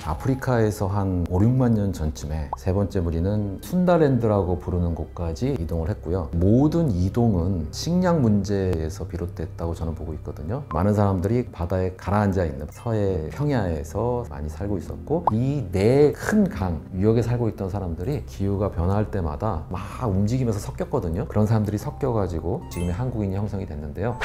아프리카에서 한 5, 6만 년 전쯤에 세 번째 무리는 순다랜드라고 부르는 곳까지 이동을 했고요. 모든 이동은 식량 문제에서 비롯됐다고 저는 보고 있거든요. 많은 사람들이 바다에 가라앉아 있는 서해 평야에서 많이 살고 있었고, 이 네 큰 강 유역에 살고 있던 사람들이 기후가 변화할 때마다 막 움직이면서 섞였거든요. 그런 사람들이 섞여가지고 지금의 한국인이 형성이 됐는데요.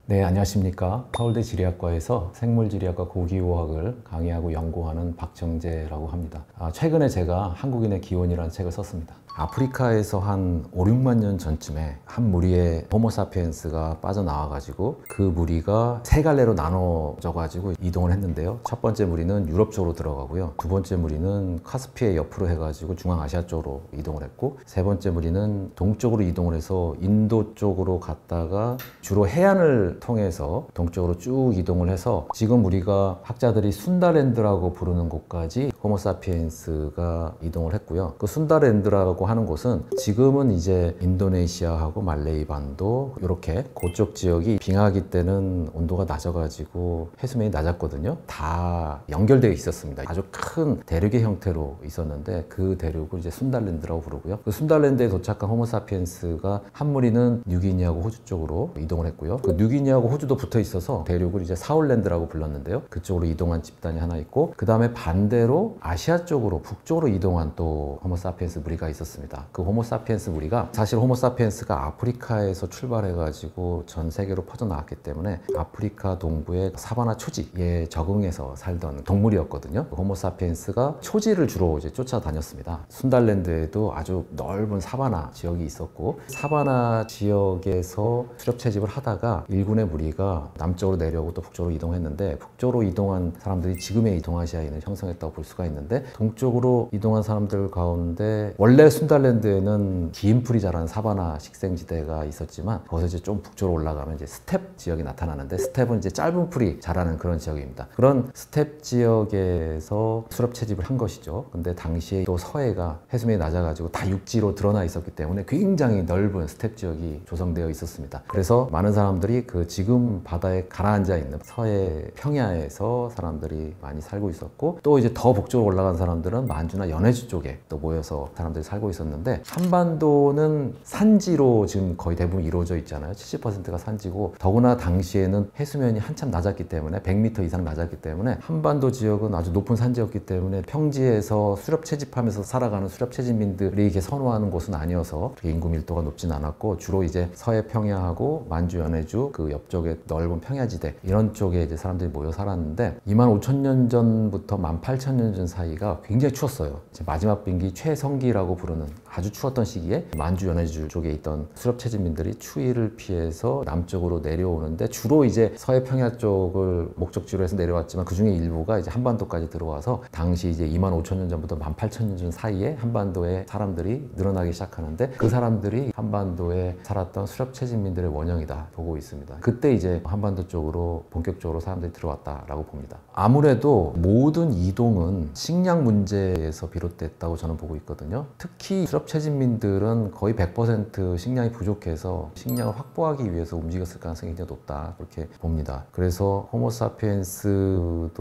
네, 안녕하십니까. 서울대 지리학과에서 생물지리학과 고기후학을 강의하고 연구하는 박정재라고 합니다. 최근에 제가 한국인의 기원이라는 책을 썼습니다. 아프리카에서 한 5, 6만 년 전쯤에 한 무리의 호모사피엔스가 빠져나와가지고 그 무리가 세 갈래로 나눠져가지고 이동을 했는데요. 첫 번째 무리는 유럽 쪽으로 들어가고요. 두 번째 무리는 카스피해 옆으로 해가지고 중앙아시아 쪽으로 이동을 했고, 세 번째 무리는 동쪽으로 이동을 해서 인도 쪽으로 갔다가 주로 해안을 통해서 동쪽으로 쭉 이동을 해서 지금 우리가 학자들이 순다랜드라고 부르는 곳까지 호모사피엔스가 이동을 했고요. 그 순다랜드라고 하는 곳은 지금은 이제 인도네시아하고 말레이 반도 이렇게 그쪽 지역이 빙하기 때는 온도가 낮아가지고 해수면이 낮았거든요. 다 연결되어 있었습니다. 아주 큰 대륙의 형태로 있었는데 그 대륙을 이제 순다랜드라고 부르고요. 그 순다랜드에 도착한 호모사피엔스가 한 무리는 뉴기니아하고 호주 쪽으로 이동을 했고요. 그 뉴기니아하고 호주도 붙어 있어서 대륙을 이제 사울랜드라고 불렀는데요. 그쪽으로 이동한 집단이 하나 있고, 그 다음에 반대로 아시아 쪽으로 북쪽으로 이동한 또 호모사피엔스 무리가 있었습니다. 그 호모사피엔스 무리가 사실 호모사피엔스가 아프리카에서 출발해가지고 전 세계로 퍼져나왔기 때문에 아프리카 동부의 사바나 초지에 적응해서 살던 동물이었거든요. 호모사피엔스가 초지를 주로 이제 쫓아다녔습니다. 순달랜드에도 아주 넓은 사바나 지역이 있었고, 사바나 지역에서 수렵 채집을 하다가 일군의 무리가 남쪽으로 내려오고 또 북쪽으로 이동했는데, 북쪽으로 이동한 사람들이 지금의 동아시아인을 형성했다고 볼 수가 있는데, 동쪽으로 이동한 사람들 가운데 원래 순달랜드에는 긴 풀이 자라는 사바나 식생지대가 있었지만, 거기서 이제 좀 북쪽으로 올라가면 이제 스텝 지역이 나타나는데, 스텝은 이제 짧은 풀이 자라는 그런 지역입니다. 그런 스텝 지역에서 수렵 채집을 한 것이죠. 근데 당시에 또 서해가 해수면이 낮아가지고 다 육지로 드러나 있었기 때문에 굉장히 넓은 스텝 지역이 조성되어 있었습니다. 그래서 많은 사람들이 그 지금 바다에 가라앉아 있는 서해 평야에서 사람들이 많이 살고 있었고, 또 이제 더 북쪽으로 올라간 사람들은 만주나 연해주 쪽에 또 모여서 사람들이 살고 있었는데, 한반도는 산지로 지금 거의 대부분 이루어져 있잖아요. 70%가 산지고, 더구나 당시에는 해수면이 한참 낮았기 때문에 100m 이상 낮았기 때문에 한반도 지역은 아주 높은 산지였기 때문에 평지에서 수렵 채집하면서 살아가는 수렵 채집민들이 이렇게 선호하는 곳은 아니어서 인구 밀도가 높진 않았고, 주로 이제 서해 평야하고 만주 연해주 그 옆쪽에 넓은 평야지대 이런 쪽에 이제 사람들이 모여 살았는데, 25,000년 전부터 18,000년 전 사이가 굉장히 추웠어요. 마지막 빙기 최성기라고 부르는 아주 추웠던 시기에 만주 연해주 쪽에 있던 수렵 채집민들이 추위를 피해서 남쪽으로 내려오는데, 주로 이제 서해 평야 쪽을 목적지로 해서 내려왔지만 그 중에 일부가 이제 한반도까지 들어와서 당시 이제 25,000년 전부터 18,000년 전 사이에 한반도에 사람들이 늘어나기 시작하는데, 그 사람들이 한반도에 살았던 수렵 채집민들의 원형이다 보고 있습니다. 그때 이제 한반도 쪽으로 본격적으로 사람들이 들어왔다라고 봅니다. 아무래도 모든 이동은 식량 문제에서 비롯됐다고 저는 보고 있거든요. 특히 수렵 채집민들은 거의 100% 식량이 부족해서 식량을 확보하기 위해서 움직였을 가능성이 굉장히 높다, 그렇게 봅니다. 그래서 호모사피엔스도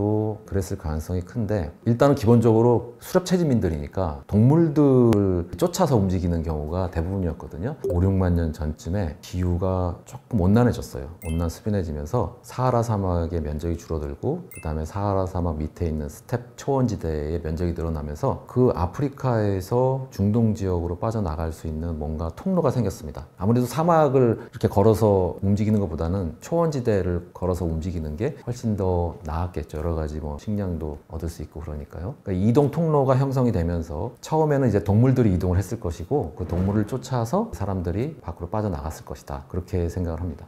그랬을 가능성이 큰데, 일단은 기본적으로 수렵 채집민들이니까 동물들을 쫓아서 움직이는 경우가 대부분이었거든요. 5, 6만 년 전쯤에 기후가 조금 온난해졌어요. 온난수변해지면서 사하라 사막의 면적이 줄어들고, 그 다음에 사하라 사막 밑에 있는 스텝 초원지대의 면적이 늘어나면서 그 아프리카에서 중동 지역으로 빠져나갈 수 있는 뭔가 통로가 생겼습니다. 아무래도 사막을 이렇게 걸어서 움직이는 것보다는 초원지대를 걸어서 움직이는 게 훨씬 더 나았겠죠. 여러 가지 뭐 식량도 얻을 수 있고 그러니까요. 그러니까 이동 통로가 형성이 되면서 처음에는 이제 동물들이 이동을 했을 것이고, 그 동물을 쫓아서 사람들이 밖으로 빠져나갔을 것이다, 그렇게 생각을 합니다.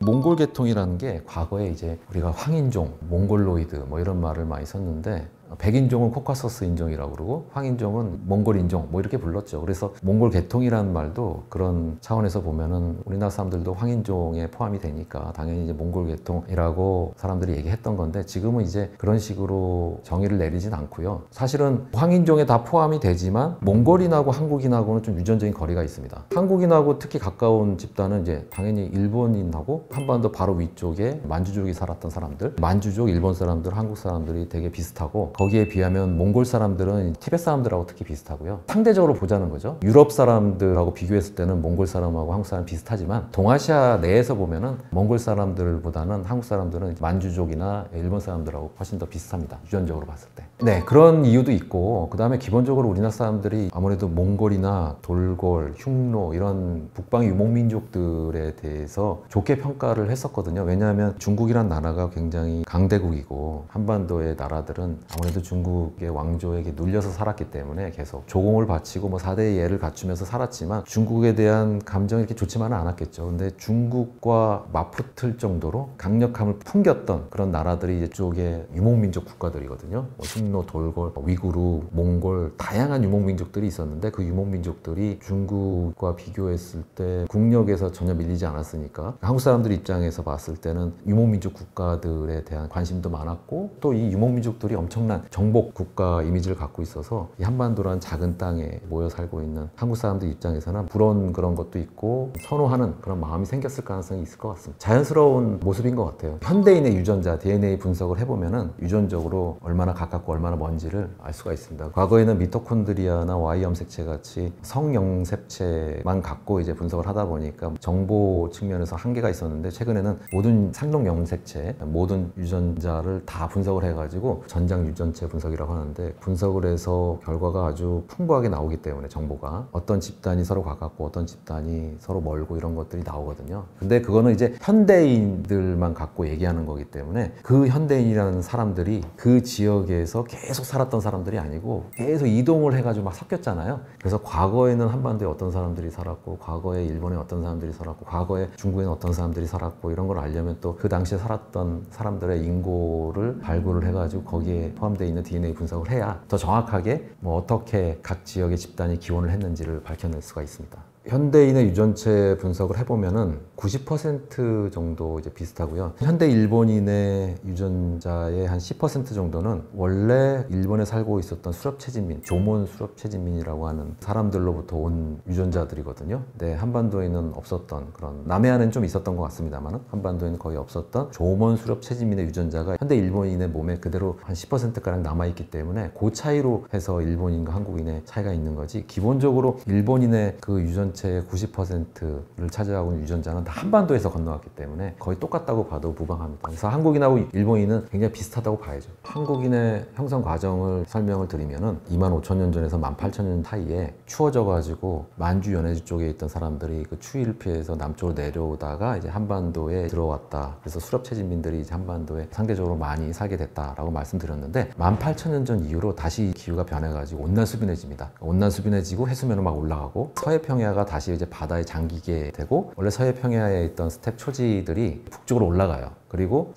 몽골 계통이라는 게 과거에 이제 우리가 황인종, 몽골로이드 뭐 이런 말을 많이 썼는데, 백인종은 코카서스 인종이라고 그러고 황인종은 몽골 인종 뭐 이렇게 불렀죠. 그래서 몽골 계통이라는 말도 그런 차원에서 보면은 우리나라 사람들도 황인종에 포함이 되니까 당연히 이제 몽골 계통이라고 사람들이 얘기했던 건데, 지금은 이제 그런 식으로 정의를 내리진 않고요. 사실은 황인종에 다 포함이 되지만 몽골인하고 한국인하고는 좀 유전적인 거리가 있습니다. 한국인하고 특히 가까운 집단은 이제 당연히 일본인하고 한반도 바로 위쪽에 만주족이 살았던 사람들, 만주족, 일본 사람들, 한국 사람들이 되게 비슷하고 거기에 비하면 몽골 사람들은 티벳 사람들하고 특히 비슷하고요. 상대적으로 보자는 거죠. 유럽 사람들하고 비교했을 때는 몽골 사람하고 한국 사람 비슷하지만 동아시아 내에서 보면은 몽골 사람들보다는 한국 사람들은 만주족이나 일본 사람들하고 훨씬 더 비슷합니다. 유전적으로 봤을 때. 네, 그런 이유도 있고 그 다음에 기본적으로 우리나라 사람들이 아무래도 몽골이나 돌골, 흉노 이런 북방 유목민족들에 대해서 좋게 평가를 했었거든요. 왜냐하면 중국이란 나라가 굉장히 강대국이고 한반도의 나라들은 아무래도 중국의 왕조에게 눌려서 살았기 때문에 계속 조공을 바치고 뭐 4대의 예를 갖추면서 살았지만 중국에 대한 감정이 이렇게 좋지만은 않았겠죠. 근데 중국과 맞붙을 정도로 강력함을 풍겼던 그런 나라들이 이쪽에 유목민족 국가들이거든요. 뭐 흉노, 돌골, 위구르, 몽골 다양한 유목민족들이 있었는데 그 유목민족들이 중국과 비교했을 때 국력에서 전혀 밀리지 않았으니까 한국 사람들 입장에서 봤을 때는 유목민족 국가들에 대한 관심도 많았고 또 이 유목민족들이 엄청난 정복 국가 이미지를 갖고 있어서 이 한반도라는 작은 땅에 모여 살고 있는 한국 사람들 입장에서는 부러운 그런 것도 있고 선호하는 그런 마음이 생겼을 가능성이 있을 것 같습니다. 자연스러운 모습인 것 같아요. 현대인의 유전자, DNA 분석을 해보면은 유전적으로 얼마나 가깝고 얼마나 먼지를 알 수가 있습니다. 과거에는 미토콘드리아나 Y 염색체 같이 성영색체만 갖고 이제 분석을 하다 보니까 정보 측면에서 한계가 있었는데 최근에는 모든 상록 염색체, 모든 유전자를 다 분석을 해가지고 전장 유전체 분석이라고 하는데 분석을 해서 결과가 아주 풍부하게 나오기 때문에 정보가 어떤 집단이 서로 가깝고 어떤 집단이 서로 멀고 이런 것들이 나오거든요. 근데 그거는 이제 현대인들만 갖고 얘기하는 거기 때문에 그 현대인이라는 사람들이 그 지역에서 계속 살았던 사람들이 아니고 계속 이동을 해가지고 막 섞였잖아요. 그래서 과거에는 한반도에 어떤 사람들이 살았고 과거에 일본에 어떤 사람들이 살았고 과거에 중국에는 어떤 사람들이 살았고 이런 걸 알려면 또 그 당시에 살았던 사람들의 인고를 발굴을 해가지고 거기에 포함되어 있는 DNA 분석을 해야 더 정확하게 뭐 어떻게 각 지역의 집단이 기원을 했는지를 밝혀낼 수가 있습니다. 현대인의 유전체 분석을 해보면은 90% 정도 이제 비슷하고요. 현대 일본인의 유전자의 한 10% 정도는 원래 일본에 살고 있었던 수렵체진민, 조몬 수렵체진민이라고 하는 사람들로부터 온 유전자들이거든요. 네, 한반도에는 없었던 그런 남해안은 좀 있었던 것 같습니다만 한반도에는 거의 없었던 조몬 수렵체진민의 유전자가 현대 일본인의 몸에 그대로 한 10%가량 남아있기 때문에 그 차이로 해서 일본인과 한국인의 차이가 있는 거지 기본적으로 일본인의 그 유전체의 90%를 차지하고 있는 유전자는 다 한반도에서 건너왔기 때문에 거의 똑같다고 봐도 무방합니다. 그래서 한국인하고 일본인은 굉장히 비슷하다고 봐야죠. 한국인의 형성 과정을 설명을 드리면은 25,000년 전에서 18,000년 사이에 추워져 가지고 만주 연해주 쪽에 있던 사람들이 그 추위를 피해서 남쪽으로 내려오다가 이제 한반도에 들어왔다. 그래서 수렵체진민들이 이제 한반도에 상대적으로 많이 살게 됐다라고 말씀드렸는데 18,000년 전 이후로 다시 기후가 변해가지고 온난수변해집니다. 온난수변해지고 해수면은 막 올라가고 서해평야가 다시 이제 바다에 잠기게 되고 원래 서해평야에 있던 스텝 초지들이 북쪽으로 올라가요. 그리고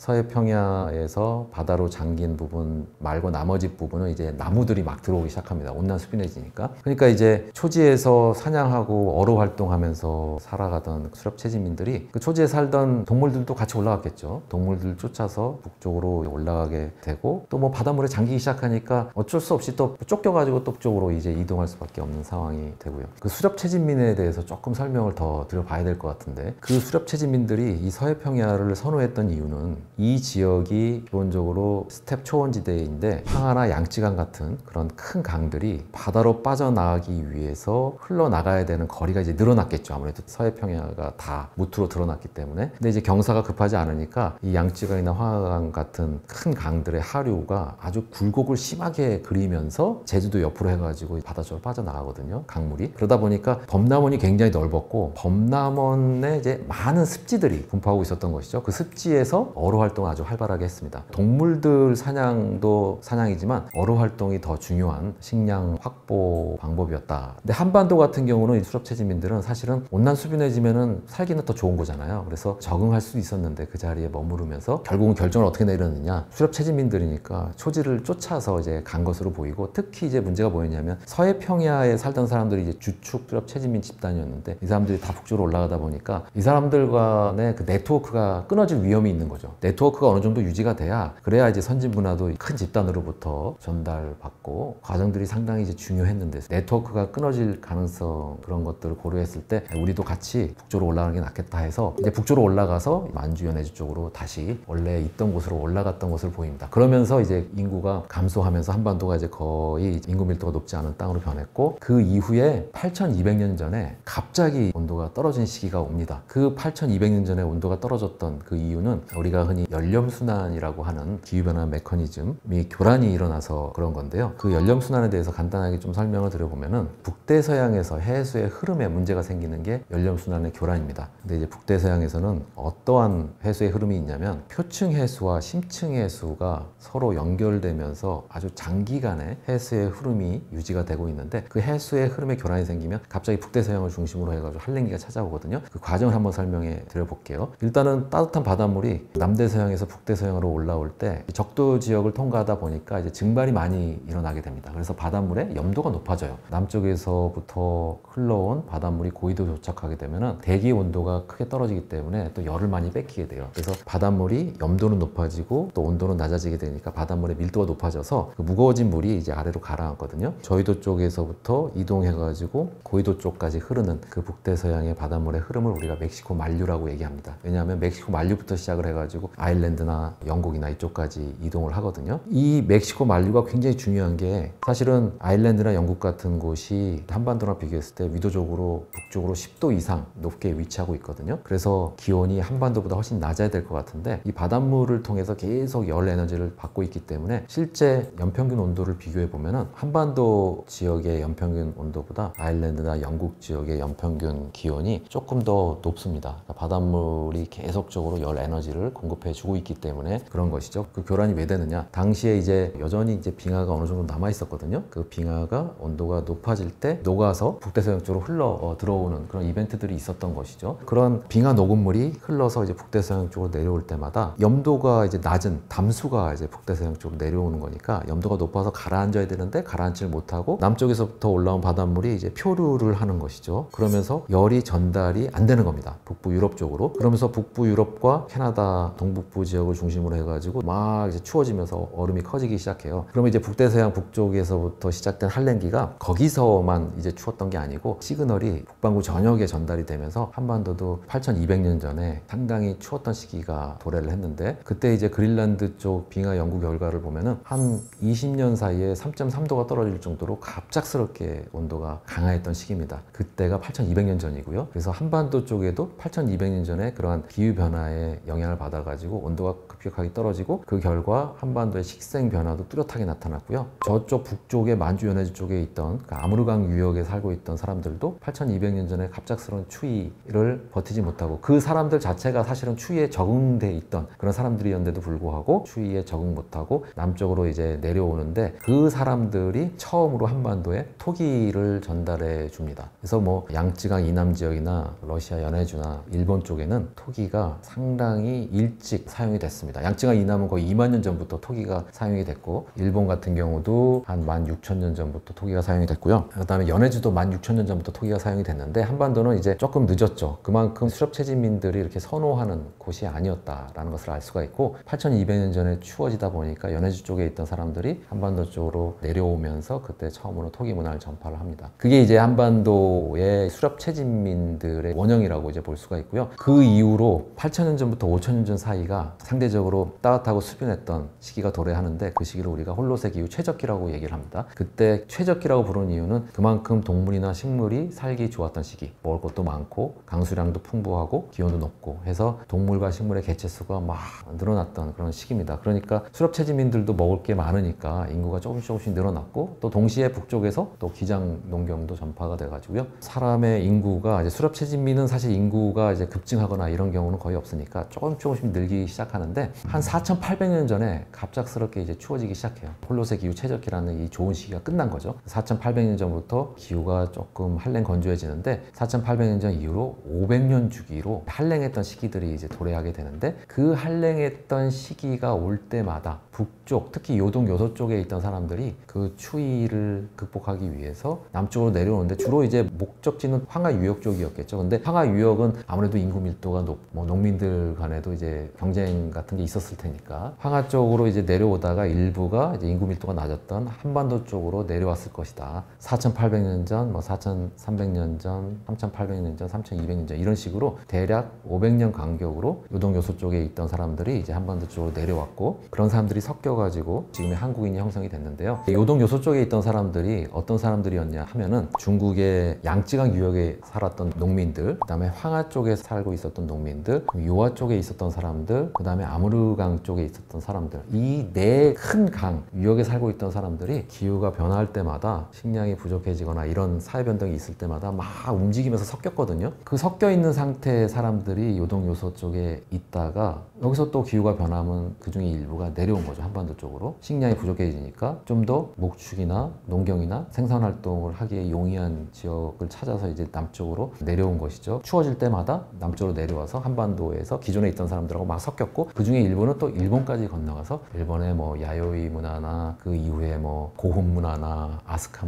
서해평야에서 바다로 잠긴 부분 말고 나머지 부분은 이제 나무들이 막 들어오기 시작합니다. 온난수변해지니까. 그러니까 이제 초지에서 사냥하고 어로 활동하면서 살아가던 수렵체지민들이 그 초지에 살던 동물들도 같이 올라갔겠죠. 동물들 쫓아서 북쪽으로 올라가게 되고 또 뭐 바닷물에 잠기기 시작하니까 어쩔 수 없이 또 쫓겨가지고 또 북쪽으로 이제 이동할 수밖에 없는 상황이 되고요. 그 수렵체진민에 대해서 조금 설명을 더 드려봐야 될 것 같은데 그 수렵체진민들이 이 서해평야를 선호했던 이유는 이 지역이 기본적으로 스텝 초원지대인데 황하나 양쯔강 같은 그런 큰 강들이 바다로 빠져나가기 위해서 흘러나가야 되는 거리가 이제 늘어났겠죠. 아무래도 서해평야가 다 무트로 드러났기 때문에. 근데 이제 경사가 급하지 않으니까 이 양쯔강이나 황하강 같은 큰 강들의 하류가 아주 굴곡을 심하게 그리면서 제주도 옆으로 해가지고 바다 쪽으로 빠져나가거든요. 강물이. 그러다 보니까 범람원이 굉장히 넓었고 범람원에 이제 많은 습지들이 분포하고 있었던 것이죠. 그 습지에서 어로 활동을 아주 활발하게 했습니다. 동물들 사냥도 사냥이지만 어로 활동이 더 중요한 식량 확보 방법이었다. 근데 한반도 같은 경우는 이 수렵체지민들은 사실은 온난수변해지면은 살기는 더 좋은 거잖아요. 그래서 적응할 수 있었는데 그 자리에 머무르면서 결국은 결정을 어떻게 내렸느냐. 수렵체지민들이니까 초지를 쫓아서 이제 간 것으로 보이고 특히 이제 문제가 뭐였냐면 서해평야에 살던 사람들이 이제 주축 수렵체지민 집단이었는데 이 사람들이 다 북쪽으로 올라가다 보니까 이 사람들 간의 그 네트워크가 끊어질 위험이 있는 있는 거죠. 네트워크가 어느 정도 유지가 돼야 그래야 이제 선진 문화도 큰 집단으로부터 전달받고 과정들이 상당히 이제 중요했는데 네트워크가 끊어질 가능성 그런 것들을 고려했을 때 우리도 같이 북쪽으로 올라가는 게 낫겠다 해서 이제 북쪽으로 올라가서 만주 연해주 쪽으로 다시 원래 있던 곳으로 올라갔던 것으로 보입니다. 그러면서 이제 인구가 감소하면서 한반도가 이제 거의 인구 밀도가 높지 않은 땅으로 변했고 그 이후에 8200년 전에 갑자기 온도가 떨어진 시기가 옵니다. 그 8200년 전에 온도가 떨어졌던 그 이유는 우리가 흔히 연렴순환이라고 하는 기후변화 메커니즘이 교란이 일어나서 그런 건데요. 그 연렴순환에 대해서 간단하게 좀 설명을 드려보면은 북대서양에서 해수의 흐름에 문제가 생기는 게 연렴순환의 교란입니다. 근데 이제 북대서양에서는 어떠한 해수의 흐름이 있냐면 표층 해수와 심층 해수가 서로 연결되면서 아주 장기간의 해수의 흐름이 유지가 되고 있는데 그 해수의 흐름에 교란이 생기면 갑자기 북대서양을 중심으로 해가지고 한랭기가 찾아오거든요. 그 과정을 한번 설명해 드려볼게요. 일단은 따뜻한 바닷물이 남대서양에서 북대서양으로 올라올 때 적도 지역을 통과하다 보니까 이제 증발이 많이 일어나게 됩니다. 그래서 바닷물의 염도가 높아져요. 남쪽에서부터 흘러온 바닷물이 고위도 도착하게 되면은 대기 온도가 크게 떨어지기 때문에 또 열을 많이 뺏기게 돼요. 그래서 바닷물이 염도는 높아지고 또 온도는 낮아지게 되니까 바닷물의 밀도가 높아져서 그 무거워진 물이 이제 아래로 가라앉거든요. 저희도 쪽에서부터 이동해가지고 고위도 쪽까지 흐르는 그 북대서양의 바닷물의 흐름을 우리가 멕시코 만류라고 얘기합니다. 왜냐하면 멕시코 만류부터 시작을 해가지고 아일랜드나 영국이나 이쪽까지 이동을 하거든요. 이 멕시코 만류가 굉장히 중요한 게 사실은 아일랜드나 영국 같은 곳이 한반도랑 비교했을 때 위도적으로 북쪽으로 10도 이상 높게 위치하고 있거든요. 그래서 기온이 한반도보다 훨씬 낮아야 될 것 같은데 이 바닷물을 통해서 계속 열 에너지를 받고 있기 때문에 실제 연평균 온도를 비교해 보면은 한반도 지역의 연평균 온도보다 아일랜드나 영국 지역의 연평균 기온이 조금 더 높습니다. 그러니까 바닷물이 계속적으로 열 에너지를 공급해 주고 있기 때문에 그런 것이죠. 그 교란이 왜 되느냐? 당시에 이제 여전히 이제 빙하가 어느 정도 남아 있었거든요. 그 빙하가 온도가 높아질 때 녹아서 북대서양 쪽으로 흘러 들어오는 그런 이벤트들이 있었던 것이죠. 그런 빙하 녹음물이 흘러서 이제 북대서양 쪽으로 내려올 때마다 염도가 이제 낮은 담수가 이제 북대서양 쪽으로 내려오는 거니까 염도가 높아서 가라앉아야 되는데 가라앉지를 못하고 남쪽에서부터 올라온 바닷물이 이제 표류를 하는 것이죠. 그러면서 열이 전달이 안 되는 겁니다. 북부 유럽 쪽으로. 그러면서 북부 유럽과 캐나다 동북부 지역을 중심으로 해가지고 막 이제 추워지면서 얼음이 커지기 시작해요. 그러면 이제 북대서양 북쪽에서부터 시작된 한랭기가 거기서만 이제 추웠던 게 아니고 시그널이 북반구 전역에 전달이 되면서 한반도도 8200년 전에 상당히 추웠던 시기가 도래를 했는데 그때 이제 그린란드 쪽 빙하 연구 결과를 보면은 한 20년 사이에 3.3도가 떨어질 정도로 갑작스럽게 온도가 강화했던 시기입니다. 그때가 8200년 전이고요. 그래서 한반도 쪽에도 8200년 전에 그러한 기후변화에 영향을 받아가지고 온도가 급격하게 떨어지고 그 결과 한반도의 식생 변화도 뚜렷하게 나타났고요. 저쪽 북쪽에 만주 연해주 쪽에 있던 그 아무르강 유역에 살고 있던 사람들도 8200년 전에 갑작스러운 추위를 버티지 못하고 그 사람들 자체가 사실은 추위에 적응돼 있던 그런 사람들이었는데도 불구하고 추위에 적응 못하고 남쪽으로 이제 내려오는데 그 사람들이 처음으로 한반도에 토기를 전달해 줍니다. 그래서 뭐 양쯔강 이남 지역이나 러시아 연해주나 일본 쪽에는 토기가 상당히 일찍 사용이 됐습니다. 양쯔강 이남은 거의 2만 년 전부터 토기가 사용이 됐고 일본 같은 경우도 한 16,000년 전부터 토기가 사용이 됐고요. 그 다음에 연해주도 16,000년 전부터 토기가 사용이 됐는데 한반도는 이제 조금 늦었죠. 그만큼 수렵채진민들이 이렇게 선호하는 곳이 아니었다라는 것을 알 수가 있고 8200년 전에 추워지다 보니까 연해주 쪽에 있던 사람들이 한반도 쪽으로 내려오면서 그때 처음으로 토기 문화를 전파를 합니다. 그게 이제 한반도의 수렵채진민들의 원형이라고 이제 볼 수가 있고요. 그 이후로 8000년 전부터 5000년 전 사이가 상대적으로 따뜻하고 수변했던 시기가 도래하는데 그 시기를 우리가 홀로세 기후 최적기라고 얘기를 합니다. 그때 최적기라고 부르는 이유는 그만큼 동물이나 식물이 살기 좋았던 시기, 먹을 것도 많고 강수량도 풍부하고 기온도 높고 해서 동물과 식물의 개체수가 막 늘어났던 그런 시기입니다. 그러니까 수렵채진민들도 먹을 게 많으니까 인구가 조금씩 늘어났고 또 동시에 북쪽에서 또 기장 농경도 전파가 돼가지고요. 사람의 인구가 이제 수렵채진민은 사실 인구가 이제 급증하거나 이런 경우는 거의 없으니까 조금씩 늘기 시작하는데 한 4,800년 전에 갑작스럽게 이제 추워지기 시작해요. 홀로세 기후 최적기라는 이 좋은 시기가 끝난 거죠. 4,800년 전부터 기후가 조금 한랭 건조해지는데 4,800년 전 이후로 500년 주기로 한랭했던 시기들이 이제 도래하게 되는데 그 한랭했던 시기가 올 때마다 북쪽, 특히 요동 요소 쪽에 있던 사람들이 그 추위를 극복하기 위해서 남쪽으로 내려오는데 주로 이제 목적지는 황하 유역 쪽이었겠죠. 근데 황하 유역은 아무래도 인구 밀도가 높고 농민들 간에도 이제 경쟁 같은 게 있었을 테니까 황하 쪽으로 이제 내려오다가 일부가 이제 인구 밀도가 낮았던 한반도 쪽으로 내려왔을 것이다. 4,800년 전, 4,300년 전, 3,800년 전, 3,200년 전 이런 식으로 대략 500년 간격으로 요동 요소 쪽에 있던 사람들이 이제 한반도 쪽으로 내려왔고 그런 사람들이 섞여가지고 지금의 한국인이 형성이 됐는데요. 요동 요소 쪽에 있던 사람들이 어떤 사람들이었냐 하면은 중국의 양쯔강 유역에 살았던 농민들, 그 다음에 황하 쪽에 살고 있었던 농민들, 요하 쪽에 있었던 사람들, 그 다음에 아무르강 쪽에 있었던 사람들, 이 네 큰 강 유역에 살고 있던 사람들이 기후가 변화할 때마다 식량이 부족해지거나 이런 사회 변동이 있을 때마다 막 움직이면서 섞였거든요. 그 섞여 있는 상태의 사람들이 요동 요소 쪽에 있다가 여기서 또 기후가 변하면 그 중에 일부가 내려온 거죠. 한반도 쪽으로 식량이 부족해지니까 좀 더 목축이나 농경이나 생산 활동을 하기에 용이한 지역을 찾아서 이제 남쪽으로 내려온 것이죠. 추워질 때마다 남쪽으로 내려와서 한반도에서 기존에 있던 사람들하고 막 섞였고 그 중에 일부는 또 일본까지 건너가서 일본의 뭐 야요이 문화나 그 이후에 뭐 고혼 문화나 아스카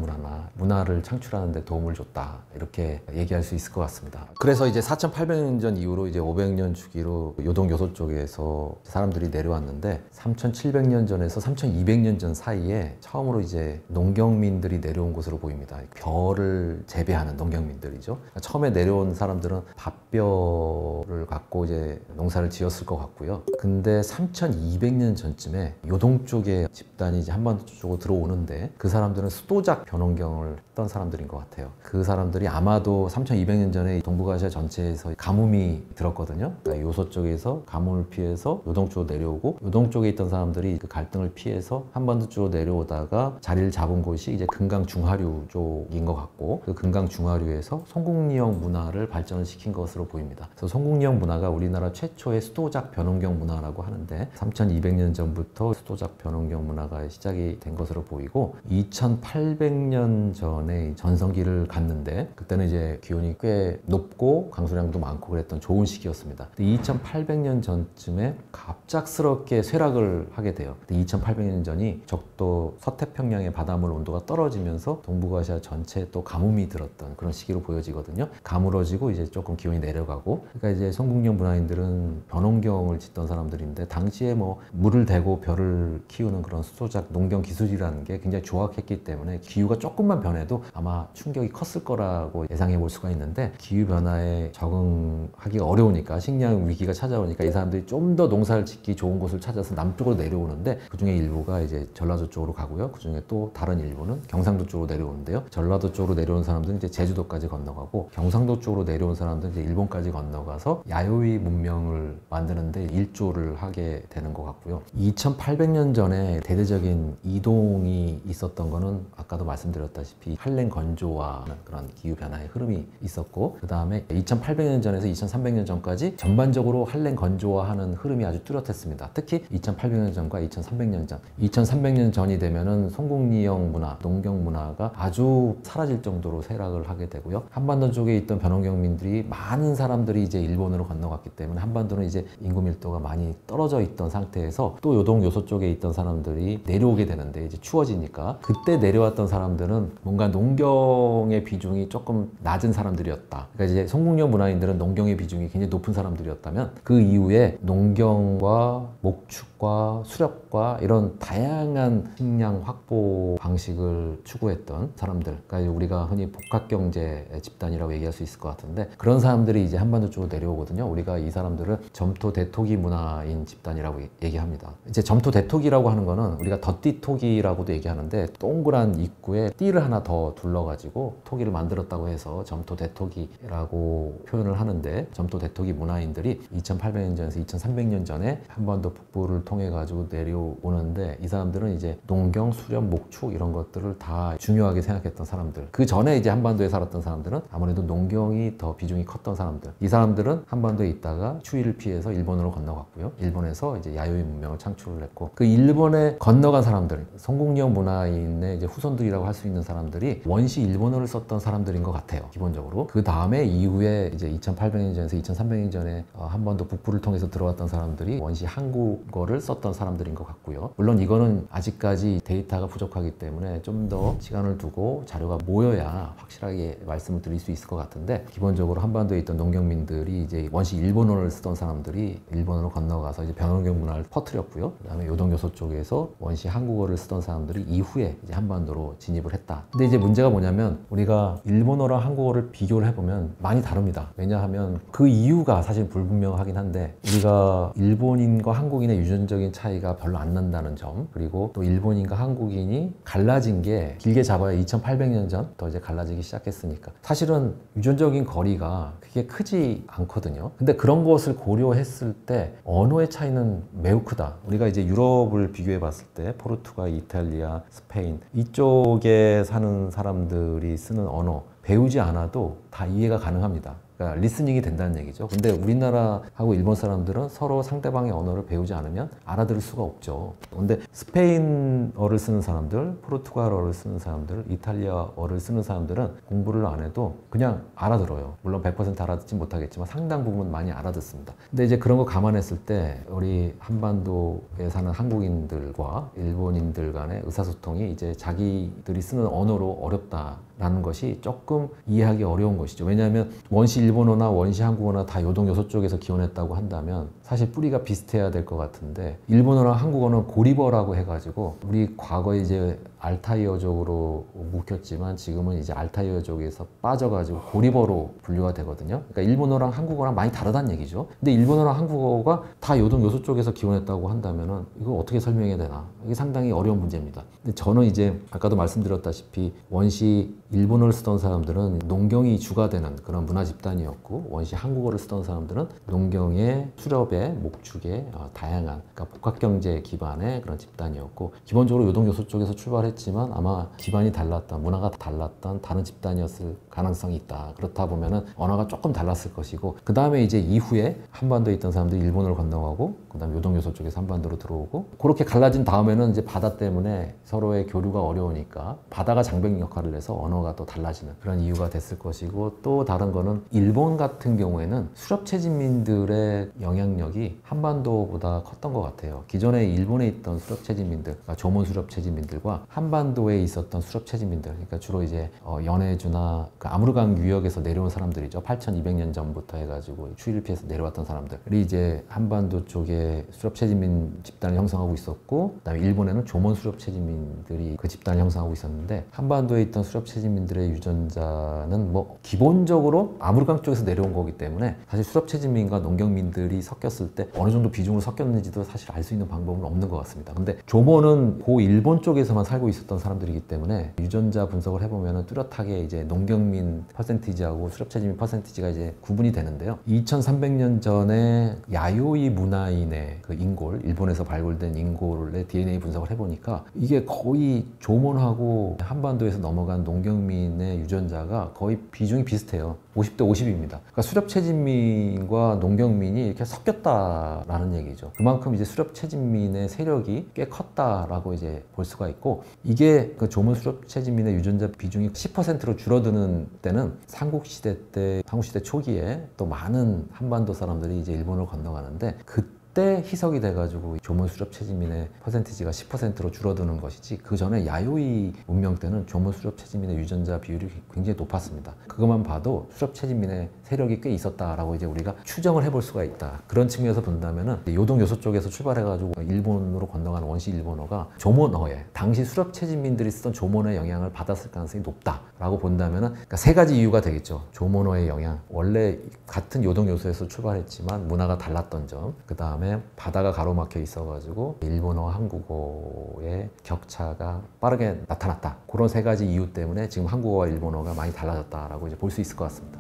문화를 창출하는 데 도움을 줬다 이렇게 얘기할 수 있을 것 같습니다. 그래서 이제 4,800년 전 이후로 이제 500년 주기로 요동 요소 쪽에서 사람들이 내려왔는데 3,700년 전에서 3,200년 전 사이에 처음으로 이제 농경민들이 내려온 것으로 보입니다. 벼를 재배하는 농경민들이죠. 처음에 내려온 사람들은 밥벼를 갖고 이제 농사를 지었을 것 같고요. 근데 3,200년 전쯤에 요동 쪽의 집단이 이제 한반도 쪽으로 들어오는데 그 사람들은 수도작 벼농경을 했던 사람들인 것 같아요. 그 사람들이 아마도 3,200년 전에 동북아시아 전체에서 가뭄이 들었거든요. 그러니까 요소 쪽에서 가뭄을 피해서 요동 쪽으로 내려오고 요동 쪽에 있던 사람들이 그 갈등을 피해서 한반도 쪽으로 내려오다가 자리를 잡은 곳이 이제 금강 중하류 쪽인 것 같고 그 금강 중하류에서 송국리형 문화를 발전을 시킨 것으로 보입니다. 그래서 송국리형 문화가 우리나라 최초의 수도작 벼농경 문화라고 하는데 3,200년 전부터 수도작 벼농경 문화가 시작이 된 것으로 보이고 2,800년 전에 전성기를 갔는데 그때는 이제 기온이 꽤 높고 강수량도 많고 그랬던 좋은 시기였습니다. 2,800년 전쯤에 갑작스럽게 쇠락을 하게 돼요. 2,800년 전이 적도 서태평양의 바닷물 온도가 떨어지면서 동북아시아 전체에 또 가뭄이 들었던 그런 시기로 보여지거든요. 가물어지고 이제 조금 기온이 내려가고 그러니까 이제 송국령 문화인들은 벼농경을 짓던 사람들인데 당시에 뭐 물을 대고 벼를 키우는 그런 수도작 농경 기술이라는 게 굉장히 조악했기 때문에 기후가 조금만 변해도 아마 충격이 컸을 거라고 예상해 볼 수가 있는데 기후 변화에 적응하기가 어려우니까 식량 위기가 찾아오니까 이 사람들이 좀 더 농사를 짓기 좋은 곳을 찾아서 남쪽으로 내려오는데 그 중에 일부가 이제 전라도 쪽으로 가고요. 그 중에 또 다른 일부는 경상도 쪽으로 내려오는데요. 전라도 쪽으로 내려온 사람들은 이제 제주도까지 건너가고 경상도 쪽으로 내려온 사람들은 이제 일본까지 건너가서 야요이 문명을 만드는데 일조를 하게 되는 것 같고요. 2,800년 전에 대대적인 이동이 있었던 거는 아까도 말씀드렸다시피 한랭 건조화하는 그런 기후 변화의 흐름이 있었고 그 다음에 2,800년 전에서 2,300년 전까지 전반적으로 한랭 건조화하는 흐름이 아주 뚜렷했습니다. 특히 2,800년 전과 2,300년 전 2,300년 전이 되면은 송국리형 문화, 농경 문화가 아주 사라질 정도로 쇠락을 하게 되고요. 한반도 쪽에 있던 변환경민들이 많은 사람들이 이제 일본으로 건너갔기 때문에 한반도는 이제 인구 밀도가 많이 떨어져 있던 상태에서 또 요동 요소 쪽에 있던 사람들이 내려오게 되는데 이제 추워지니까 그때 내려왔던 사람들은 뭔가 농경의 비중이 조금 낮은 사람들이었다. 그러니까 이제 송국령 문화인들은 농경의 비중이 굉장히 높은 사람들이었다면 그 이후에 농경과 목축과 수렵과 이런 다양한 식량 확보 방식을 추구했던 사람들, 그러니까 우리가 흔히 복합경제 집단이라고 얘기할 수 있을 것 같은데 그런 사람들이 이제 한반도 쪽으로 내려오거든요. 우리가 이 사람들을 점토 대토기 문화인 집단이라고 얘기합니다. 이제 점토 대토기라고 하는 거는 우리가 덧띠토기라고도 얘기하는데 동그란 입구에 띠를 하나 더 둘러가지고 토기를 만들었다고 해서 점토 대토기라고 표현을 하는데 점토 대토기 문화인들이 2,800년 전에서 2,300년 전에 한반도 북부를 통해 가지고 내려온 쪽으로 오는데 이 사람들은 이제 농경, 수렵, 목축 이런 것들을 다 중요하게 생각했던 사람들. 그 전에 이제 한반도에 살았던 사람들은 아무래도 농경이 더 비중이 컸던 사람들. 이 사람들은 한반도에 있다가 추위를 피해서 일본으로 건너갔고요. 일본에서 이제 야요이 문명을 창출을 했고 그 일본에 건너간 사람들, 성공리역 문화인의 이제 후손들이라고 할 수 있는 사람들이 원시 일본어를 썼던 사람들인 것 같아요. 기본적으로. 그 다음에 이후에 이제 2800년 전에서 2300년 전에 한반도 북부를 통해서 들어왔던 사람들이 원시 한국어를 썼던 사람들인 것 같고요. 물론 이거는 아직까지 데이터가 부족하기 때문에 좀 더 시간을 두고 자료가 모여야 확실하게 말씀을 드릴 수 있을 것 같은데 기본적으로 한반도에 있던 농경민들이 이제 원시 일본어를 쓰던 사람들이 일본으로 건너가서 이제 병원경 문화를 퍼뜨렸고요. 그다음에 요동요소 쪽에서 원시 한국어를 쓰던 사람들이 이후에 이제 한반도로 진입을 했다. 근데 이제 문제가 뭐냐면 우리가 일본어랑 한국어를 비교를 해보면 많이 다릅니다. 왜냐하면 그 이유가 사실 불분명하긴 한데 우리가 일본인과 한국인의 유전적인 차이가 별로 안 난다는 점, 그리고 또 일본인과 한국인이 갈라진 게 길게 잡아야 2800년 전부터 이제 갈라지기 시작했으니까 사실은 유전적인 거리가 그게 크지 않거든요. 근데 그런 것을 고려했을 때 언어의 차이는 매우 크다. 우리가 이제 유럽을 비교해 봤을 때 포르투갈, 이탈리아, 스페인 이쪽에 사는 사람들이 쓰는 언어 배우지 않아도 다 이해가 가능합니다. 그러니까 리스닝이 된다는 얘기죠. 근데 우리나라하고 일본 사람들은 서로 상대방의 언어를 배우지 않으면 알아들을 수가 없죠. 근데 스페인어를 쓰는 사람들, 포르투갈어를 쓰는 사람들, 이탈리아어를 쓰는 사람들은 공부를 안 해도 그냥 알아들어요. 물론 100% 알아듣지 못하겠지만 상당 부분 많이 알아듣습니다. 근데 이제 그런 거 감안했을 때 우리 한반도에 사는 한국인들과 일본인들 간의 의사소통이 이제 자기들이 쓰는 언어로 어렵다라는 것이 조금 이해하기 어려운 것이죠. 왜냐하면 원시 일본어나 원시 한국어나 다 요동요소 쪽에서 기원했다고 한다면 사실 뿌리가 비슷해야 될 것 같은데 일본어랑 한국어는 고리버라고 해가지고 우리 과거에 이제 알타이어족으로 묵혔지만 지금은 이제 알타이어족에서 빠져가지고 고리버로 분류가 되거든요. 그러니까 일본어랑 한국어랑 많이 다르다는 얘기죠. 근데 일본어랑 한국어가 다 요동요소 쪽에서 기원했다고 한다면은 이거 어떻게 설명해야 되나? 이게 상당히 어려운 문제입니다. 근데 저는 이제 아까도 말씀드렸다시피 원시 일본어를 쓰던 사람들은 농경이 주가 되는 그런 문화 집단이었고 원시 한국어를 쓰던 사람들은 농경의 수렵의 목축의 다양한 그러니까 복합경제 기반의 그런 집단이었고 기본적으로 요동요소 쪽에서 출발했지만 아마 기반이 달랐던 문화가 달랐던 다른 집단이었을 가능성이 있다. 그렇다 보면은 언어가 조금 달랐을 것이고 그 다음에 이제 이후에 한반도에 있던 사람들이 일본으로 건너가고 그 다음에 요동요소 쪽에서 한반도로 들어오고 그렇게 갈라진 다음에는 이제 바다 때문에 서로의 교류가 어려우니까 바다가 장벽 역할을 해서 언어가 또 달라지는 그런 이유가 됐을 것이고 또 다른 거는 일본 같은 경우에는 수렵체진민들의 영향력이 한반도보다 컸던 것 같아요. 기존에 일본에 있던 수렵체진민들, 그러니까 조몬 수렵체진민들과 한반도에 있었던 수렵체진민들, 그러니까 주로 이제 연해주나 그 아무르강 유역에서 내려온 사람들이죠. 8200년 전부터 해가지고 추위를 피해서 내려왔던 사람들이 이제 한반도 쪽에 수렵체진민 집단을 형성하고 있었고 그다음에 일본에는 조몬 수렵체진민들이 그 집단을 형성하고 있었는데 한반도에 있던 수렵체진민들의 유전자는 뭐 기본적으로 아무르강 쪽에서 내려온 거기 때문에 사실 수렵체진민과 농경민들이 섞였을 때 어느 정도 비중으로 섞였는지도 사실 알 수 있는 방법은 없는 것 같습니다. 근데 조몬은 고 일본 쪽에서만 살고 있었던 사람들이기 때문에 유전자 분석을 해보면 뚜렷하게 이제 농경민 퍼센티지하고 수렵체진민 퍼센티지가 이제 구분이 되는데요. 2300년 전에 야요이 문화인의 그 인골, 일본에서 발굴된 인골의 DNA 분석을 해보니까 이게 거의 조몬하고 한반도에서 넘어간 농경민의 유전자가 거의 비중이 비슷해요. 50대 50입니다. 그러니까 수렵체진민과 농경민이 이렇게 섞였다라는 얘기죠. 그만큼 이제 수렵체진민의 세력이 꽤 컸다라고 이제 볼 수가 있고 이게 그 조몬 수렵체진민의 유전자 비중이 10%로 줄어드는 때는 삼국시대 때, 삼국시대 초기에 또 많은 한반도 사람들이 이제 일본을 건너가는데 그때 희석이 돼가지고 조몬 수렵체진민의 퍼센티지가 10%로 줄어드는 것이지 그 전에 야요이 문명 때는 조몬 수렵체진민의 유전자 비율이 굉장히 높았습니다. 그것만 봐도 수렵체진민의 세력이 꽤 있었다라고 이제 우리가 추정을 해볼 수가 있다. 그런 측면에서 본다면은 요동요소 쪽에서 출발해가지고 일본으로 건너가는 원시 일본어가 조몬어에 당시 수렵체진민들이 쓰던 조몬어의 영향을 받았을 가능성이 높다라고 본다면은 그러니까 세 가지 이유가 되겠죠. 조몬어의 영향, 원래 같은 요동요소에서 출발했지만 문화가 달랐던 점, 그 다음에 바다가 가로막혀 있어가지고 일본어, 한국어의 격차가 빠르게 나타났다. 그런 세 가지 이유 때문에 지금 한국어와 일본어가 많이 달라졌다라고 이제 볼 수 있을 것 같습니다.